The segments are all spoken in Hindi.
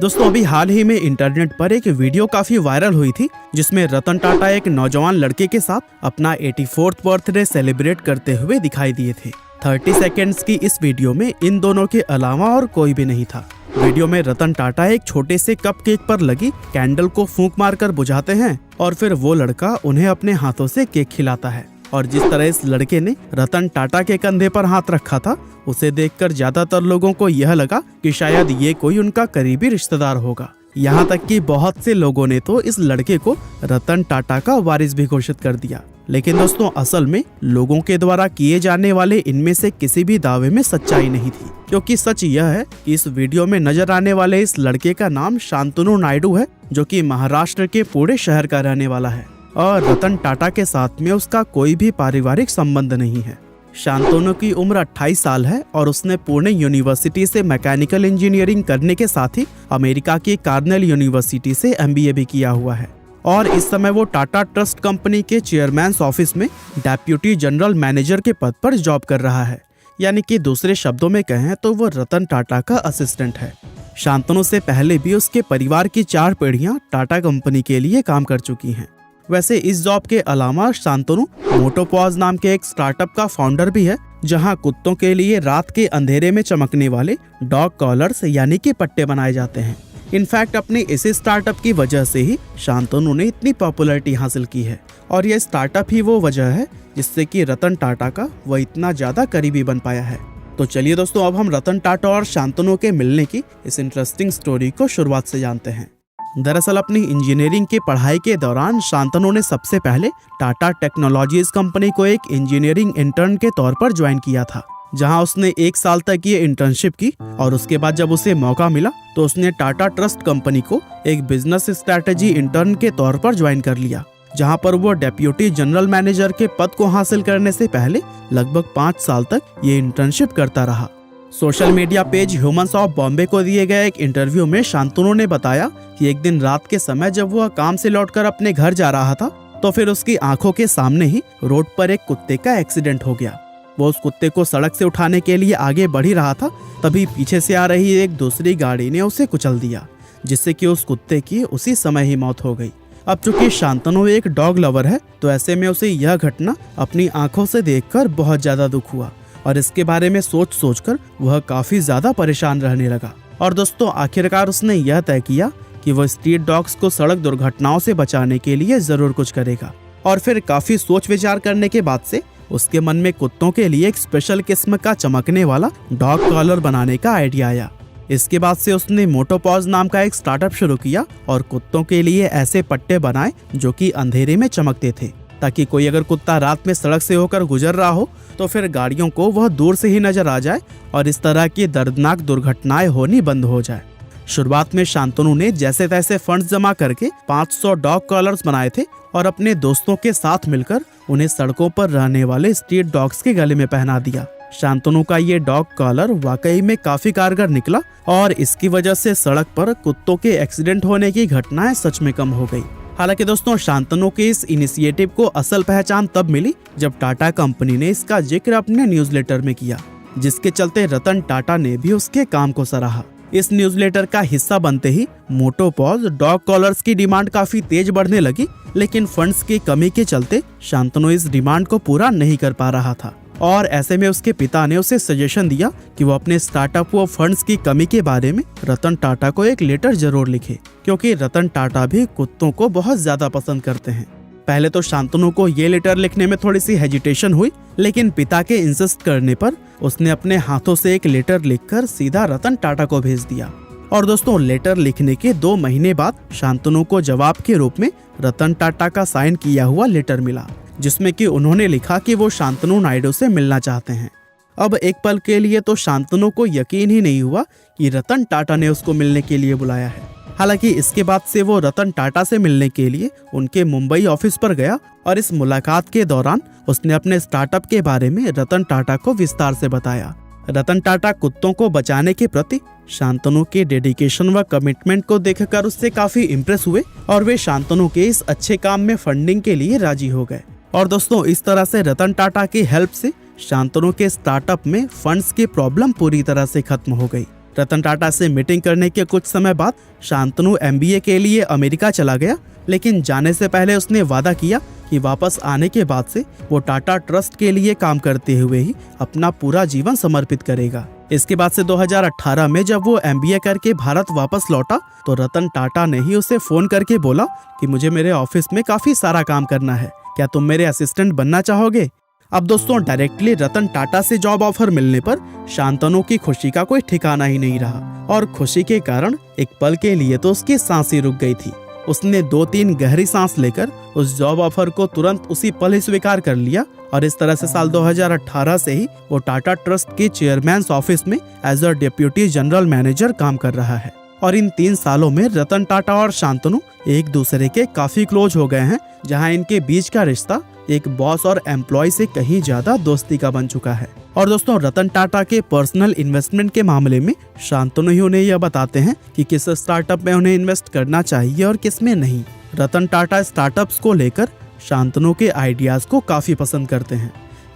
दोस्तों अभी हाल ही में इंटरनेट पर एक वीडियो काफी वायरल हुई थी जिसमें रतन टाटा एक नौजवान लड़के के साथ अपना 84th बर्थडे सेलिब्रेट करते हुए दिखाई दिए थे। 30 सेकेंड्स की इस वीडियो में इन दोनों के अलावा और कोई भी नहीं था। वीडियो में रतन टाटा एक छोटे से कप केक पर लगी कैंडल को फूंक मारकर बुझाते हैं और फिर वो लड़का उन्हें अपने हाथों से केक खिलाता है। और जिस तरह इस लड़के ने रतन टाटा के कंधे पर हाथ रखा था उसे देखकर ज्यादातर लोगों को यह लगा कि शायद ये कोई उनका करीबी रिश्तेदार होगा। यहाँ तक कि बहुत से लोगों ने तो इस लड़के को रतन टाटा का वारिस भी घोषित कर दिया। लेकिन दोस्तों असल में लोगों के द्वारा किए जाने वाले इनमें से किसी भी दावे में सच्चाई नहीं थी, क्योंकि सच यह है कि इस वीडियो में नजर आने वाले इस लड़के का नाम शांतनु नायडू है, जो कि महाराष्ट्र के पुणे शहर का रहने वाला है और रतन टाटा के साथ में उसका कोई भी पारिवारिक संबंध नहीं है। शांतनु की उम्र 28 साल है और उसने पुणे यूनिवर्सिटी से मैकेनिकल इंजीनियरिंग करने के साथ ही अमेरिका की कार्नेल यूनिवर्सिटी से MBA भी किया हुआ है और इस समय वो टाटा ट्रस्ट कंपनी के चेयरमैन ऑफिस में डेप्यूटी जनरल मैनेजर के पद पर जॉब कर रहा है। यानी कि दूसरे शब्दों में कहें तो वो रतन टाटा का असिस्टेंट है। शांतनु से पहले भी उसके परिवार की 4 पीढ़ियां टाटा कंपनी के लिए काम कर चुकी हैं। वैसे इस जॉब के अलावा शांतनु मोटोपॉज नाम के एक स्टार्टअप का फाउंडर भी है, जहां कुत्तों के लिए रात के अंधेरे में चमकने वाले डॉग कॉलर्स यानी कि पट्टे बनाए जाते हैं। इनफैक्ट अपने इसी स्टार्टअप की वजह से ही शांतनु ने इतनी पॉपुलैरिटी हासिल की है और यह स्टार्टअप ही वो वजह है जिससे कि रतन टाटा का वह इतना ज्यादा करीबी बन पाया है। तो चलिए दोस्तों अब हम रतन टाटा और शांतनु के मिलने की इस इंटरेस्टिंग स्टोरी को शुरुआत से जानते हैं। दरअसल अपनी इंजीनियरिंग की पढ़ाई के दौरान शांतनु ने सबसे पहले टाटा टेक्नोलॉजीज कंपनी को एक इंजीनियरिंग इंटर्न के तौर पर ज्वाइन किया था, जहां उसने 1 साल तक ये इंटर्नशिप की और उसके बाद जब उसे मौका मिला तो उसने टाटा ट्रस्ट कंपनी को एक बिजनेस स्ट्रैटेजी इंटर्न के तौर पर ज्वाइन कर लिया, जहां पर वो डेप्यूटी जनरल मैनेजर के पद को हासिल करने से पहले लगभग 5 साल तक ये इंटर्नशिप करता रहा। Social media page humans of Bombay को दिए गए एक इंटरव्यू में शांतनु ने बताया कि एक दिन रात के समय जब वह काम से लौटकर अपने घर जा रहा था तो फिर उसकी आंखों के सामने ही रोड पर एक कुत्ते का एक्सीडेंट हो गया। वो उस कुत्ते को सड़क से उठाने के लिए आगे बढ़ ही रहा था, तभी पीछे से आ रही एक दूसरी गाड़ी ने उसे कुचल दिया, जिससे कि उस कुत्ते की उसी समय ही मौत हो गई। अब चूंकि शांतनु एक डॉग लवर है तो ऐसे में उसे यह घटना अपनी आंखों से देखकर बहुत ज्यादा दुख हुआ और इसके बारे में सोचकर वह काफी ज्यादा परेशान रहने लगा। और दोस्तों आखिरकार उसने यह तय किया कि वह स्ट्रीट डॉग्स को सड़क दुर्घटनाओं से बचाने के लिए जरूर कुछ करेगा। और फिर काफी सोच विचार करने के बाद से उसके मन में कुत्तों के लिए एक स्पेशल किस्म का चमकने वाला डॉग कॉलर बनाने का आइडिया आया। इसके बाद से उसने मोटोपॉज नाम का एक स्टार्टअप शुरू किया और कुत्तों के लिए ऐसे पट्टे बनाए जो कि अंधेरे में चमकते थे, ताकि कोई अगर कुत्ता रात में सड़क से होकर गुजर रहा हो तो फिर गाड़ियों को वह दूर से ही नजर आ जाए और इस तरह की दर्दनाक दुर्घटनाएं होनी बंद हो जाए। शुरुआत में शांतनु ने जैसे तैसे फंड्स जमा करके 500 डॉग कॉलर्स बनाए थे और अपने दोस्तों के साथ मिलकर उन्हें सड़कों पर रहने वाले स्ट्रीट डॉग्स के गले में पहना दिया। शांतनु का ये डॉग कॉलर वाकई में काफी कारगर निकला और इसकी वजह से सड़क पर कुत्तों के एक्सीडेंट होने की घटनाएं सच में कम हो गई। हालांकि दोस्तों शांतनु के इस इनिशिएटिव को असल पहचान तब मिली जब टाटा कंपनी ने इसका जिक्र अपने न्यूज़लेटर में किया, जिसके चलते रतन टाटा ने भी उसके काम को सराहा। इस न्यूज़लेटर का हिस्सा बनते ही मोटोपॉज डॉग कॉलर्स की डिमांड काफी तेज बढ़ने लगी, लेकिन फंड्स की कमी के चलते शांतनु इस डिमांड को पूरा नहीं कर पा रहा था और ऐसे में उसके पिता ने उसे सजेशन दिया कि वो अपने स्टार्टअप व फंड्स की कमी के बारे में रतन टाटा को एक लेटर जरूर लिखे, क्योंकि रतन टाटा भी कुत्तों को बहुत ज्यादा पसंद करते हैं। पहले तो शांतनु को ये लेटर लिखने में थोड़ी सी हेजिटेशन हुई, लेकिन पिता के इंसिस्ट करने पर उसने अपने हाथों से एक लेटर लिखकर सीधा रतन टाटा को भेज दिया। और दोस्तों लेटर लिखने के 2 महीने बाद शांतनु को जवाब के रूप में रतन टाटा का साइन किया हुआ लेटर मिला, जिसमें कि उन्होंने लिखा कि वो शांतनु नायडू से मिलना चाहते हैं। अब एक पल के लिए तो शांतनु को यकीन ही नहीं हुआ कि रतन टाटा ने उसको मिलने के लिए बुलाया है। हालांकि इसके बाद से वो रतन टाटा से मिलने के लिए उनके मुंबई ऑफिस पर गया और इस मुलाकात के दौरान उसने अपने स्टार्टअप के बारे में रतन टाटा को विस्तार से बताया। रतन टाटा कुत्तों को बचाने के प्रति शांतनु के डेडिकेशन व कमिटमेंट को देखकर उससे काफी इम्प्रेस हुए और वे शांतनु के इस अच्छे काम में फंडिंग के लिए राजी हो गए। और दोस्तों इस तरह से रतन टाटा की हेल्प से शांतनु के स्टार्टअप में फंड्स की प्रॉब्लम पूरी तरह से खत्म हो गई रतन टाटा से मीटिंग करने के कुछ समय बाद शांतनु MBA के लिए अमेरिका चला गया, लेकिन जाने से पहले उसने वादा किया कि वापस आने के बाद से वो टाटा ट्रस्ट के लिए काम करते हुए ही अपना पूरा जीवन समर्पित करेगा। इसके बाद से 2018 में जब वो MBA करके भारत वापस लौटा तो रतन टाटा ने ही उसे फोन करके बोला कि मुझे मेरे ऑफिस में काफी सारा काम करना है, क्या तुम मेरे असिस्टेंट बनना चाहोगे। अब दोस्तों डायरेक्टली रतन टाटा से जॉब ऑफर मिलने पर शांतनु की खुशी का कोई ठिकाना ही नहीं रहा और खुशी के कारण एक पल के लिए तो उसकी सांसें रुक गई थी। उसने 2-3 गहरी सांस लेकर उस जॉब ऑफर को तुरंत उसी पल ही स्वीकार कर लिया और इस तरह से साल 2018 से ही वो टाटा ट्रस्ट के चेयरमैन ऑफिस में as a deputy general manager काम कर रहा है। और इन 3 सालों में रतन टाटा और शांतनु एक दूसरे के काफी क्लोज हो गए हैं, जहां इनके बीच का रिश्ता एक बॉस और एम्प्लॉय से कहीं ज्यादा दोस्ती का बन चुका है। और दोस्तों रतन टाटा के पर्सनल इन्वेस्टमेंट के मामले में शांतनु ही उन्हें यह बताते हैं कि किस स्टार्टअप में उन्हें इन्वेस्ट करना चाहिए और किस में नहीं। रतन टाटा स्टार्टअप्स को लेकर शांतनु के आइडियाज को काफी पसंद करते हैं,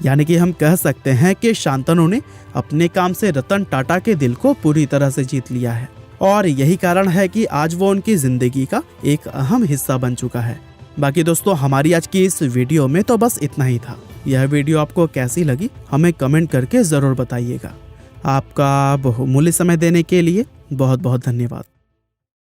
यानी कि हम कह सकते हैं कि शांतनु ने अपने काम से रतन टाटा के दिल को पूरी तरह से जीत लिया है और यही कारण है कि आज वो उनकी जिंदगी का एक अहम हिस्सा बन चुका है। बाकी दोस्तों हमारी आज की इस वीडियो में तो बस इतना ही था। यह वीडियो आपको कैसी लगी हमें कमेंट करके ज़रूर बताइएगा। आपका बहुमूल्य समय देने के लिए बहुत बहुत धन्यवाद।